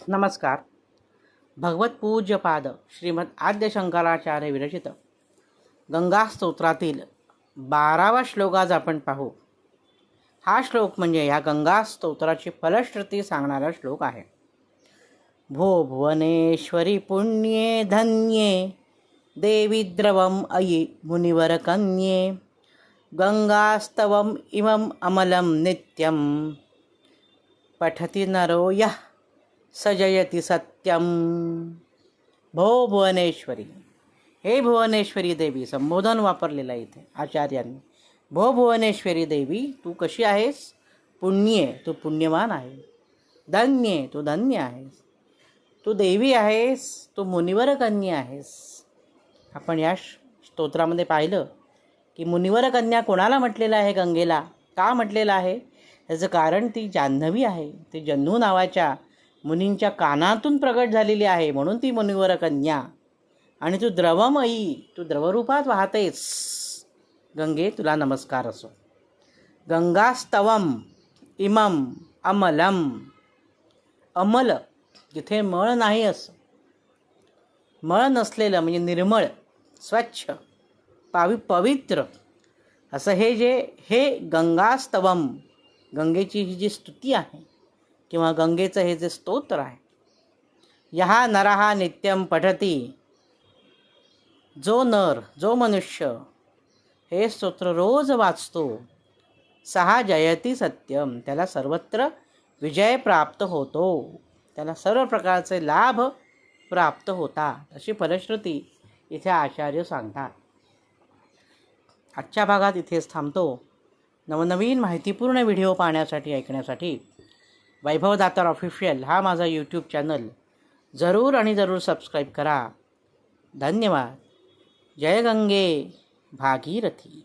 नमस्कार. भगवत पूज्यपाद श्रीमद आद्य शंकराचार्य विरचित गंगा स्तोत्रातील 12वा श्लोक आज आपण पाहू. हा श्लोक म्हणजे या गंगा स्तोत्राची फलश्रुती सांगणारा श्लोक आहे. भो भुवनेश्वरी पुण्ये धन्ये देवी द्रवम अयि मुनिवर कन्ये गंगास्तवम इमम अमलम नित्यम पठति नरो यः सजयति सत्यम. भो भुवनेश्वरी, हे भुवनेश्वरी देवी, संबोधन वापरलेलं आहे इथे आचार्यांनी. भो भुवनेश्वरी देवी, तू कशी आहेस? पुण्ये, तू पुण्यवान आहे. धन्ये, तू धन्य आहेस. तू देवी आहेस, तू मुनिवर कन्या आहेस. आपण या स्तोत्रामध्ये पाहिलं की मुनिवर कन्या कोणाला म्हटलेलं आहे? गंगेला. का म्हटलेलं आहे? याचं कारण ती जान्हवी आहे. ती जन्नू नावाच्या मुनींच्या कानातून प्रगट झालेली आहे, म्हणून ती मुनिवर कन्या. आणि तू द्रवमयी, तू द्रवरूपात वाहतेस. गंगे, तुला नमस्कार असो. गंगास्तवम इमम अमलम. अमल, जिथे मळ नाही असं, मळ नसलेलं म्हणजे निर्मळ, स्वच्छ, पवित्र असं हे गंगास्तवम, गंगेची ही जी स्तुती आहे किंवा गंगेचं हे जे स्तोत्र आहे. यहा नरहा नित्यम पठती, जो नर, जो मनुष्य हे स्तोत्र रोज वाचतो, सहा जयती सत्यम, त्याला सर्वत्र विजय प्राप्त होतो, त्याला सर्व प्रकारचे लाभ प्राप्त होतात, अशी फलश्रुती इथे आचार्य सांगतात. आजच्या भागात इथेच थांबतो. नवनवीन माहितीपूर्ण व्हिडिओ पाहण्यासाठी, ऐकण्यासाठी वैभवदातार ऑफिशियल हा माझा यूट्यूब चॅनल जरूर सबस्क्राईब करा. धन्यवाद. जय गंगे भागीरथी.